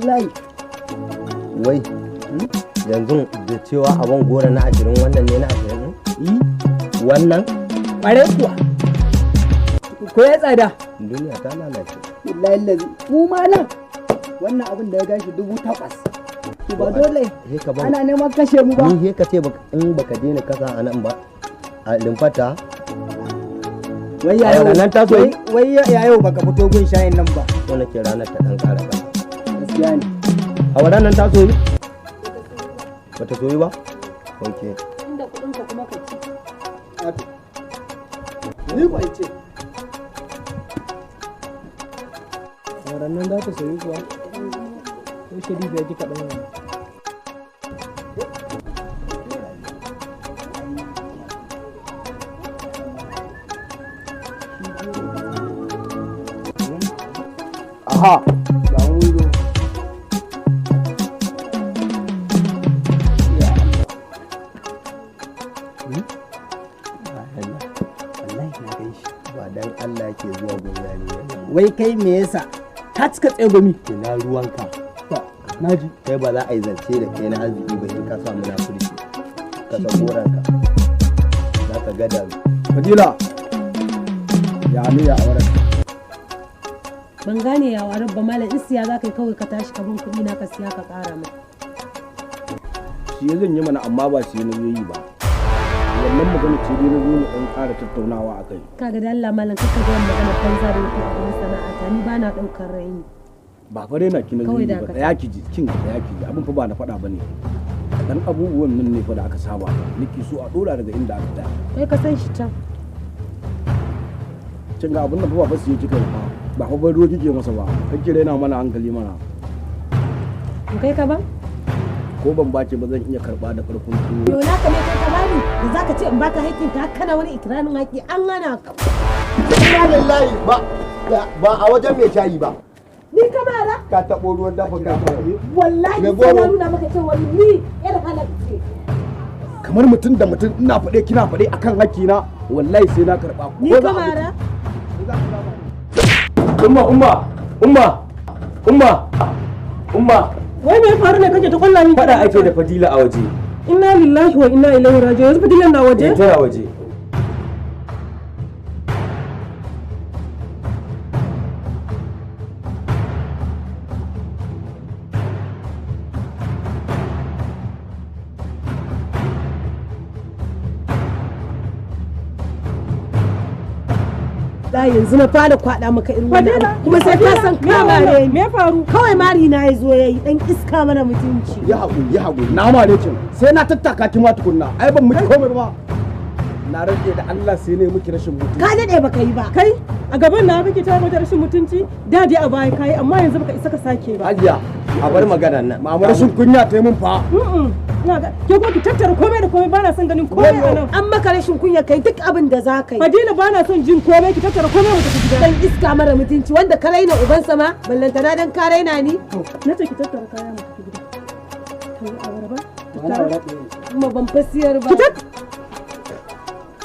Abdullahi. Wai, yanzu da cewa abin gora na 20 wannan ne na 20? Wannan? Ƙwarai kuwa. Ko ya tsada? Duniya ta lalace. Wallahi lazi. Mu ma nan wannan abin da ya gashi 8,000. To ba dole ana neman kashe mu ba. Ni he ka ce in baka daina kasa a nan ba. A limfata. Wai ya yau nan ta so wai ya yau baka fito gun shayin nan ba. Ko nake ranar ta dan kara ka. Gaskiya ne. A wadan nan ta so yi? Bata so yi ba? Okay. Inda kudin ka kuma ka ci. Ni ko ce. Wadan nan za ta soyi kuwa. Ko shari'a ya ji kaɗan ne. Aha, ga wuri. Ba dan Allah ke zuwa gonyani. Wai kai me yasa? Ka cika tsegumi. Ina ruwanka. Naji. Kai ba za a yi zance da kai na arziki ba in ka samu na furci. Ka san goranka. Za ka gada. Fadeelah. Ya ne ya auren. Ban gane ya warar ba malam in siya za ka yi kawai ka tashi ka bin kuɗi na ka siya ka ƙara mai. Shi zan yi mana amma ba shi na zo yi ba. Wannan magana ce dai na zo mu ɗan ƙara tattaunawa a kai. Kaga da Allah malam kakka ga magana banza da yake a gurin sana'ata ni ba na ɗaukar raini. Ba fa dai na ki na zo yi ba tsaya ki ji kin tsaya ki ji abin fa ba na faɗa bane. Dan abubuwan nan ne fa da aka saba nake so a ɗora daga inda aka tsaya. Kai ka san shi can. Kin ga abin da fa ba su yi kika ba. Ba fa ruwa kike masa ba kake raina mana hankali mana. In kai ka ba? Ko ban bace ba zan iya karba da farkon tuwo. Yo naka ne kai ka bani da zaka ce in baka haƙƙin ka kana wani ikirarin haƙƙi an hana ka. Wallahi ba a wajen mai shayi ba. Ni ka mara? Ka taɓo ruwan dafa ka. Wallahi sai na nuna maka cewa ni yar halal ce. Kamar mutum da mutum ina faɗe kina faɗe akan haƙƙina wallahi sai na karba. Ni ka mara? Umma. Wai me ya faru ne kake ta kwalla min Faɗa ake da Fadeelah a waje. Inna lillahi wa inna ilaihi raji'un. Yanzu Fadeelah na waje? Tana waje. Da yanzu na fara kwada maka irin wannan kuma sai ka san ka mare me faru kawai mari na yazo yayi dan iska mana mutunci Ya haƙuri na mare kin sai na tattaka ki ma tukunna ai ban miki komai ba na rage da Allah sai ne miki rashin mutunci ka dade baka yi ba kai a gaban na kake ta da rashin mutunci da dai a baya kai amma yanzu baka isa ka sake ba Hajiya A bar magana nan. mama rashin kunya ta yi mun fa ke ko ki tattara komai da komai bana son ganin komai a nan an maka rashin kunya kai duk abin da za ka yi Fadeelah bana son jin komai ki tattara komai wata ki gida dan iska mara mutunci wanda ka raina uban sama ballantana dan ka raina ni nace ki tattara kaya mu tafi gida kai aure ba kuma ban fasiyar ba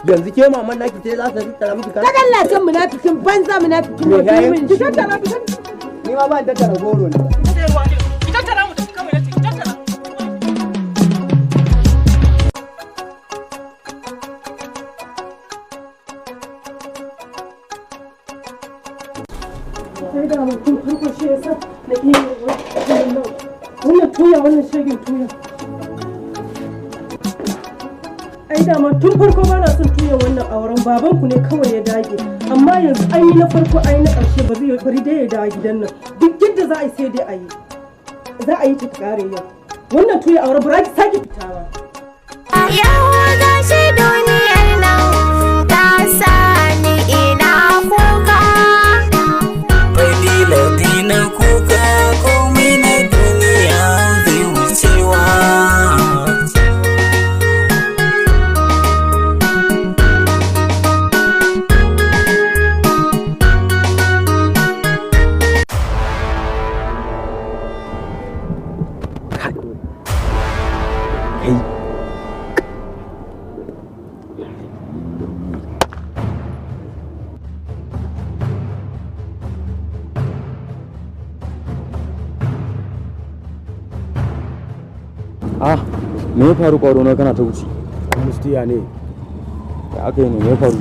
Yanzu ke maman naki ce za ta tattara miki kan. ka dallacin munafikin banza munafikin mutumin ki tattara Ni ma ba in tattara goro ne. ki tattara mu tafi kawai nace ki tattara sai da mutum farko shi yasa na iya wannan tuya wannan shagin tuya ai dama tun farko ba na son tuya wannan auren babanku ne kawai ya dage amma yanzu an yi na farko an yi na ƙarshe ba zai bari dai ya dawo gidan nan duk yadda za a yi sai dai a yi za a yi ta ƙare yau wannan tuya auren ba za ki sake fita ba Yau za shi duniyar nan ta sani ina kuka. Fadeelah dina kuka komai na duniya zai wucewa. Ah, me ya faru kwaro na kana ta wuce? mustiya ne Da aka yi ne me ya faru?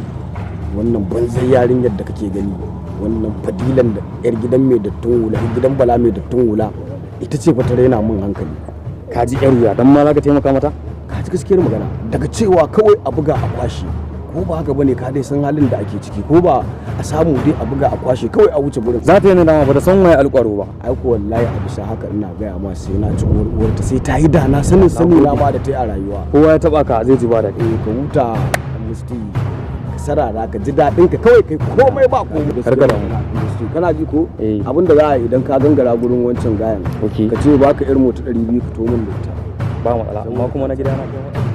wannan banzai yarinyar da kake gani, wannan Fadilan da yar gidan mai dattin hula, yar gidan Bala mai dattin hula, ita ce fa ta raina min hankali. Ka ji yar wuya dan ma za ka taimaka mata? Ka ji gaskiyar magana, daga cewa kawai a buga a kwashe, ko ba haka bane, ka dai san halin da ake ciki, ko ba a samu dai a buga a kwashe kawai a wuce gurin. Za ta yi nadama ba da san waye alƙwaro ba. Ai ko wallahi a bisa haka ina gaya ma sai na ci uwarta, sai ta yi da na sanin na ma da ta yi a rayuwa. Kowa ya taba ka zai ji ba daɗi. Ka huta musti, ka sarara ka ji daɗin ka kawai kai komai ba komai. Karka da mu. Kana ji ko? Eh. Abinda za a yi idan ka gangara gurin wancan gayan. Okay. Ka ce baka irin mota 200 ka to min da ita. Ba matsala amma kuma na gida na kai matsala.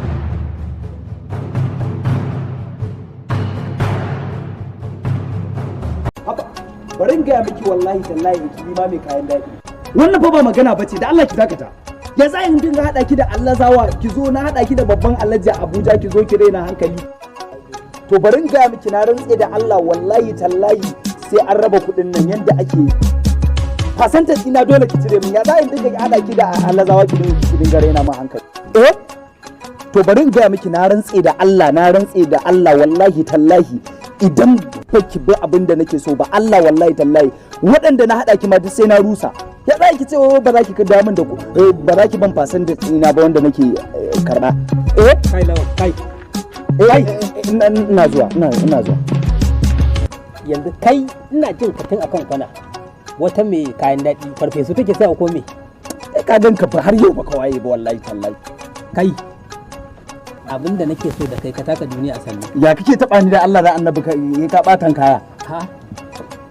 Haba, bari in gaya miki wallahi tallahi ki ma mai kayan daɗi. Wannan fa ba magana bace, da Allah ki dakata. Ya za in dinga haɗa ki da Allah zawa, ki zo na haɗa ki da babban Alhaji Abuja, ki zo ki raina hankali. To bari in gaya miki na rantse da Allah wallahi tallahi sai an raba kuɗin nan yanda ake yi. Fasantar ina dole ki cire min, ya za in dinga haɗa ki da Allah zawa ki dinga raina min hankali. Eh? To bari in gaya miki na rantse da Allah wallahi tallahi idan baki bi abin da nake so ba Allah wallahi tallahi waɗanda na haɗa ki ma duk sai na rusa. Ya za ki ce ba za ki kada min da ba za ki ban fasan da ina ba wanda nake karɓa. Eh? Kai lawa, kai. Ina zuwa. Yanzu kai ina jin katin akan kwana wata mai kayan daɗi farfesu take sai ko me? Ka gan ka har yau baka waye ba wallahi tallahi. Kai abinda nake so da kai ka taka duniya a sannan. Ya kake taba ni da Allah da Annabi ka batan kaya? Ha?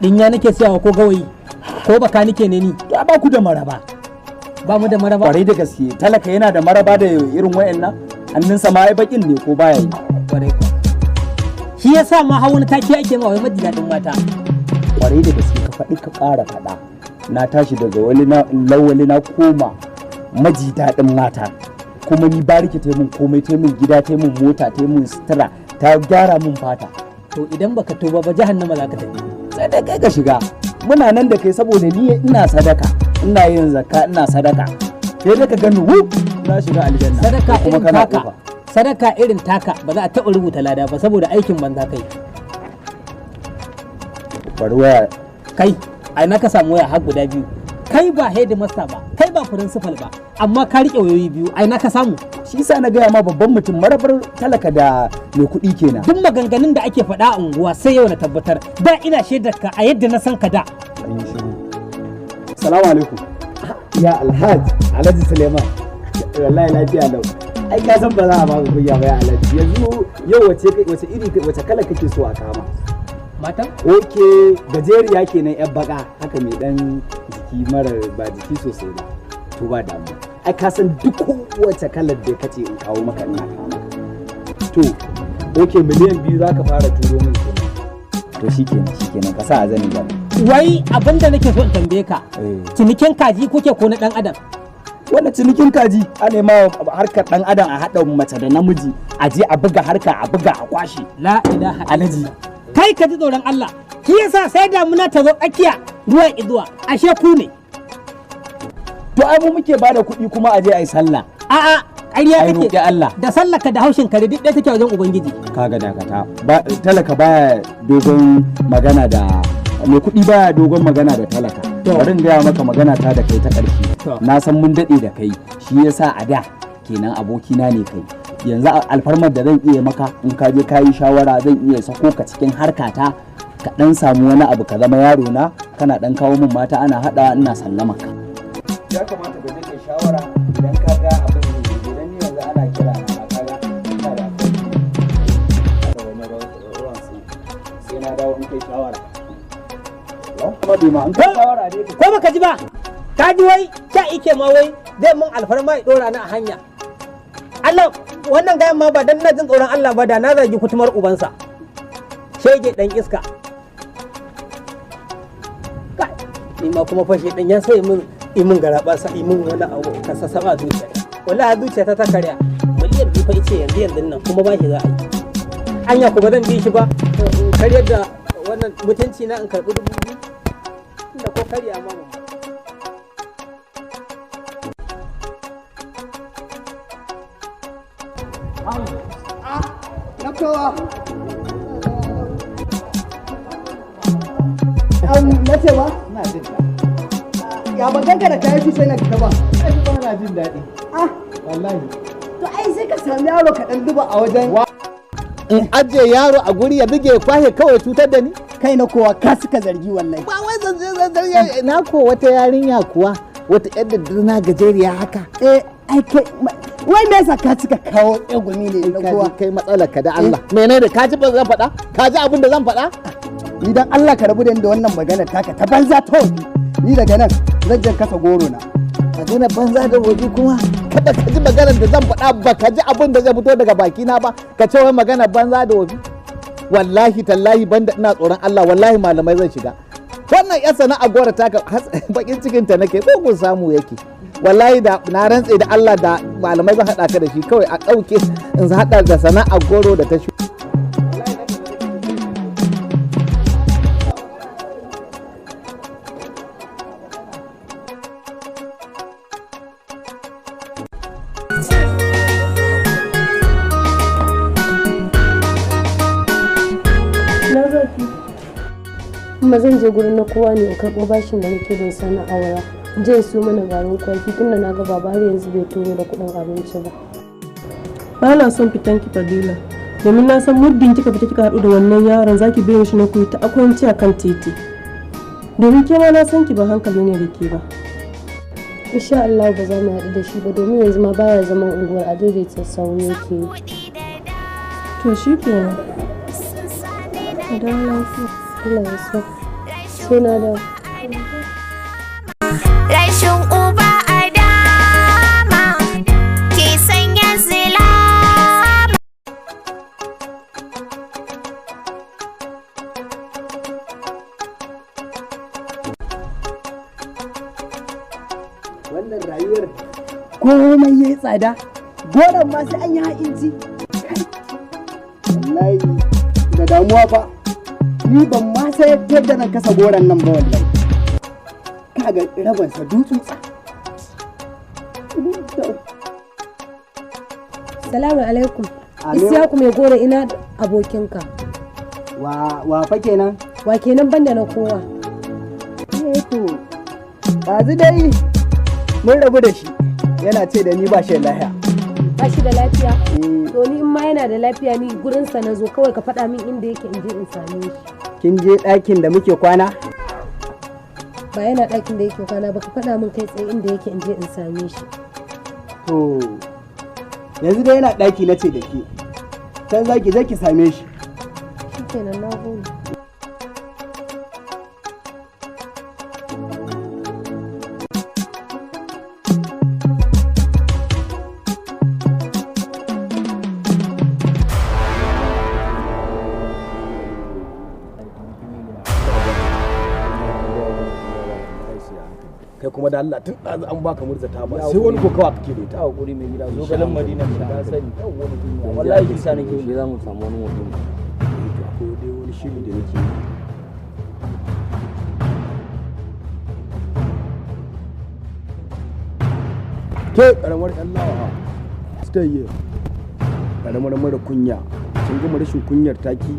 Dinya nake siyawa ko gawayi? Ko baka nike ne ni? Ya ba ku da maraba. Ba mu da maraba. Kwarai da gaske talaka yana da maraba da irin wayannan hannunsa ma ai bakin ne ko baya yi. Kwarai ko. Shi yasa ma hawan taki ake ma wai maji daɗin mata. Kwarai da gaske ka faɗi ka ƙara faɗa. Na tashi daga lawali na koma maji daɗin mata. Kuma ni bariki ta mun komai, ta mun gida, ta mun mota, ta mun sutura, ta gyara mun fata. To idan baka tuba ba jahannama za ka tafi. Sai dai kai ka shiga. Muna nan da kai saboda ni ina sadaka, ina yin zakka, ina sadaka. Sai dai ka gani na shiga aljanna. Sadaka irin taka. Sadaka irin taka ba za a taɓa rubuta lada ba saboda aikin banza kai. Bari waya. Kai, ai na ka samu waya har guda biyu. Kai ba headmaster ba, kai ba principal ba, amma ka riƙe wayoyi biyu, ai na ka samu. Shi yasa na gaya ma babban mutum marabar talaka da mai kuɗi kenan. Duk maganganun da ake faɗa a unguwa sai yau na tabbatar. Da ina shaidar ka a yadda na san ka da. Salamu alaikum. Ya Alhaji Suleiman. Wallahi lafiya lau. Ai ka san ba za a baka kunya ba ya Alhaji. Yanzu yau wace kala kake so a kama? Matan? Oke, gajeriya kenan yan baka haka mai dan jiki mara ba jiki sosai ba. To ba damu. Ai ka san duk wace kalar da kace in kawo maka ina kama. To, oke miliyan 2 zaka fara turo min kenan. To shikenan ka sa a zani ba. Wai abinda nake so in tambaye ka. Cinikin kaji kuke ko na dan adam? Wanda cinikin kaji ana ma harkar dan adam a haɗa mace da namiji a je a buga harka a buga a kwashe. La ilaha Alhaji. Kai ka ji tsoron Allah. Shi yasa sai damuna ta zo tsakiya ruwa izuwa ashe ku ne. To ai mu muke bada kuɗi kuma a je a yi sallah. A'a ƙarya Ai kake. roƙi Allah. Da sallaka da haushin kare duk ɗaya take wajen ubangiji. Kaga dakata. Talaka baya dogon magana da mai kuɗi baya dogon magana da talaka. Bari in gaya maka magana ta da kai ta ƙarshe. Na san mun daɗe da kai shi yasa a da kenan abokina ne kai. Yanzu alfarmar da zan iya maka in ka je ka yi shawara zan iya sako ka cikin harkata ka ɗan samu wani abu ka zama yaro na kana ɗan kawo min mata ana haɗa ina sallama ka. Ya kamata ka je kai shawara idan ka ga abin da idan ni yanzu ana kira na kaga ina da wani ruwan sai na dawo in kai shawara. Kuma bai ma an kai shawara ne Ko baka ji ba? Ka ji wai ka ike ma wai zai mun alfarma ya dora ni a hanya. Allah wannan gayan ma ba dan na jin tsoron Allah ba da na zagi kutumar ubansa. Shege dan iska. Kai ni ma kuma fashe dan ya sai imin garaba sa imin wani abu ka sasaba zuciya. Wallahi zuciya ta karya. Miliyan bi fa ice yanzu nan kuma ba shi za a yi. Anya kuma zan bi shi ba. Karyar da wannan mutunci na in karbi 2000 da ko karya ma Na kowa. Na ce ba? Na jin daɗi. Ya ban ganka da kayan shi sai na fita ba. Ai ba na jin daɗi. Wallahi. To ai sai ka sami yaro ka dan duba a wajen. In ajiye yaro a guri ya buge kwahe kawai cutar da ni? Kai na kowa ka suka zargi wallahi. Ba wai zargi na ko wata yarinya kuwa wata yadda na gajeriya haka. Ai kai wai me yasa ka cika kawo tsegumi ne na kowa? Kai matsalar ka da Allah. Menene ka ji ba zan faɗa? Ka ji abin da zan faɗa? Ni dan Allah ka rabu da wannan magana taka ta banza ta wofi. Ni daga nan zan jan kasa goro na. Magana banza da wofi kuma kada ka ji maganar da zan faɗa ba ka ji abin da zai fito daga baki na ba ka ce wai magana banza da wofi. Wallahi tallahi banda ina tsoron Allah wallahi malamai zan shiga. Wannan ya sana'a gora taka bakin cikin ta nake bugun samu yake. Wallahi da na rantse da Allah da malamai zan haɗa ka da shi kawai a ɗauke in haɗa da sana'a goro da ta shi. kuma zan je gurin na kowa ne in karɓo bashin da nake bin sana a waya je su mana garin kwaki tunda na ga baba har yanzu bai turo da kuɗin abinci ba. Ba na son fitan ki Fadeelah domin na san muddin kika fita kika haɗu da wannan yaron zaki biyo shi na kuyi ta akwanci a kan titi domin ke ma na san ki ba hankali ne da ke ba. Insha Allah ba za mu haɗu da shi ba domin yanzu ma baya zaman unguwar a daidaita sau yake yi. To shi kenan. Don lafiya. Allah ya sa. Sai na da. Rashin uba a dama ke sanya zilama. Wannan rayuwar komai yayi tsada, goron ma sai an yi ha'inci. Wallahi da damuwa fa. Ni ban ma sai yadda zan kasa goron nan ba wallahi. Kaga rabansa dutsutsa. Salamu alaikum. Isiyaku mai goro ina abokinka. Wa fa kenan? Wa kenan banda na kowa. To, ɗazu dai mun rabu da shi. Yana ce da ni ba shi da lafiya. Ba shi da lafiya? To ni in ma yana da lafiya ni gurinsa na zo kawai ka faɗa min inda yake in je in same shi. Kin je ɗakin da muke kwana? Ba yana ɗakin da yake kwana ba ka faɗa min kai tsaye inda yake in je in same shi. To, yanzu dai yana ɗaki na ce da ke. Can za ki je ki same shi. Shi kenan na gode. kai kuma da Allah tun ɗazu an baka murzata ba sai wani kokawa kake da ita a hakuri mai gida zo galan Madina da sani wallahi kisa nake shi za mu samu wani mutum ko dai wani shiri da nake ke karamar Allah stay here karamar mara kunya kin gama rashin kunyar taki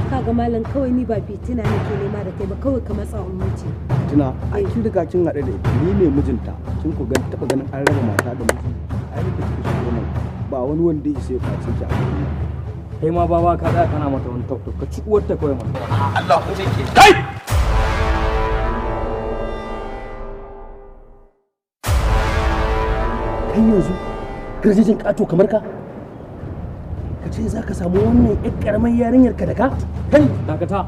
kaga malam kawai ni ba fitina nake nema da kai ba kawai ka matsa ummaci tuna ai kin riga kin haɗe da ni ne mijinta kin ku ga taba ganin an raba mata da miji ai da kike shi wannan ba wani wanda ya sai ka ce ki a gurin kai ma baba ka da kana mata wani tok ka ci uwar ta kawai ma Allah ku ce ke kai kai yanzu garjejin kato kamar ka ce za ka samu wannan ƴar ƙaramar yarinyar ka da ka kai dakata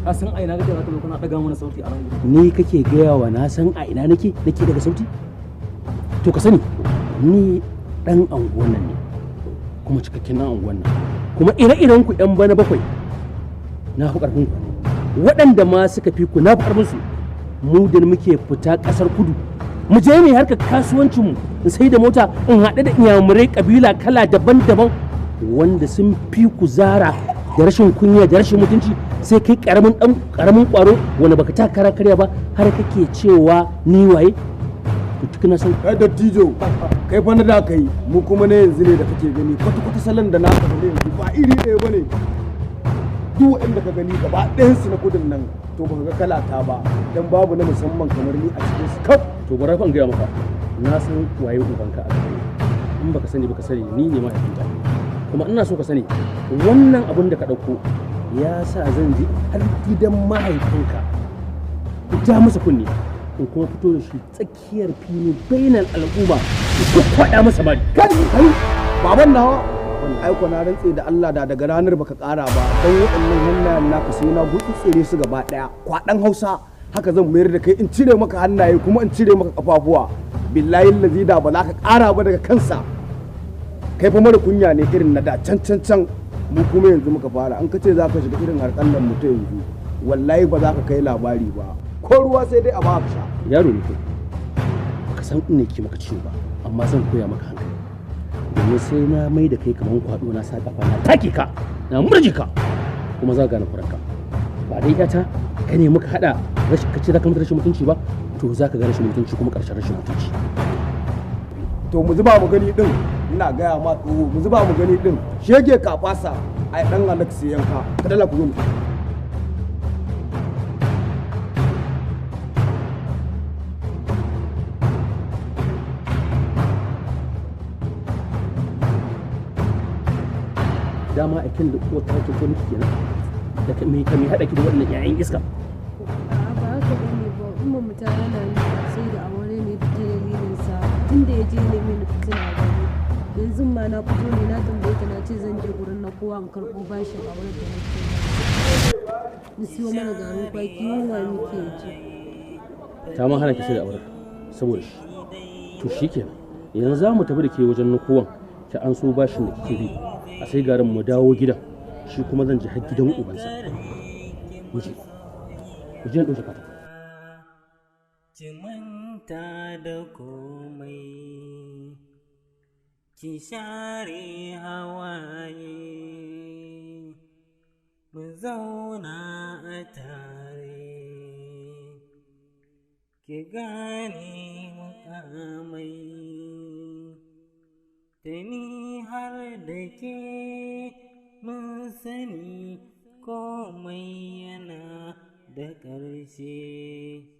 ka san a ina kake za ka zo kana daga mana sauti a nan gudu ni kake gaya wa na san a ina nake daga sauti to ka sani ni dan anguwan nan ne kuma cikakken dan anguwan nan kuma ire-iren ku ƴan bana bakwai na fi ƙarfin ku waɗanda ma suka fi ku na fi ƙarfin su mu da muke fita ƙasar kudu mu je mu harkar kasuwancin mu in sai da mota in haɗu da inyamurai kabila kala daban-daban wanda sun fi ku zara da rashin kunya da rashin mutunci sai kai karamin kwaro wanda baka ta kara karya ba har kake cewa ni waye to tukuna san kai dattijo kai fa na da kai mu kuma ne yanzu ne da kake gani kwata salon da naka ne yanzu ba iri ɗaya bane duk wanda ka gani gaba ɗayan su na kudin nan to ba ga kala ta ba dan babu na musamman kamar ni a cikin su kaf to bari fa in gaya maka na san waye ubanka a gare in baka sani baka sani ni ne mahaifinta kuma ina so ka sani wannan abin da ka ɗauko ya sa zan je har gidan mahaifinka ja masa kunne in kuma fito da shi tsakiyar fili bainan al'umma ku kwaɗa masa bari kai baban nawa aiko na rantse da Allah da daga ranar baka ƙara ba don waɗannan hannayen naka sai na gudu tsire su gaba ɗaya kwaɗan Hausa haka zan mayar da kai in cire maka hannaye kuma in cire maka kafafuwa billahi lazi da ba za ka ƙara ba daga kansa kai fa mara kunya ne irin na da can mu kuma yanzu muka fara an kace za ka shiga irin harkan nan mutum yanzu wallahi ba za ka kai labari ba ko ruwa sai dai a ba ka sha yaro ne kai baka san in ne ke maka ciwo ba amma zan koya maka hankali domin sai na mai da kai kaman kwado na sa kafa na take ka na murji ka kuma za ka gane kuranka ba dai yata ka ne muka hada rashin kace za ka mutu rashin mutunci ba to za ka ga rashin mutunci kuma karshen rashin mutunci to mu zuba mu gani din ina gaya ma tsoho mu zuba mu gani din shege ka fasa ai dan Alex yanka ka dala ku zo mu dama aikin da uwar ta ce miki kenan da me ka me hada ki da wannan yayin iska ba haka bane ba umma mu ta yana ni sai da aure ne da dalilin sa tunda ya je ne mini fitina gani yanzu ma na fito ne na tambaye ta na ce zan je gurin na kowa in karɓo bashin a wurin da nake ni siyo mana garin kwaki yunwa muke ji ta ma hana ki sai da aure saboda shi to shikenan yanzu za mu tafi da ke wajen na kowan ki an so bashin da kike bi a sai garin mu dawo gidan shi kuma zan ji har gidan ubansa mu je ɗauke fata ki manta da komai ki share hawaye mu zauna a tare ki gane mukamai tuni har da ke mun sani komai yana da ƙarshe.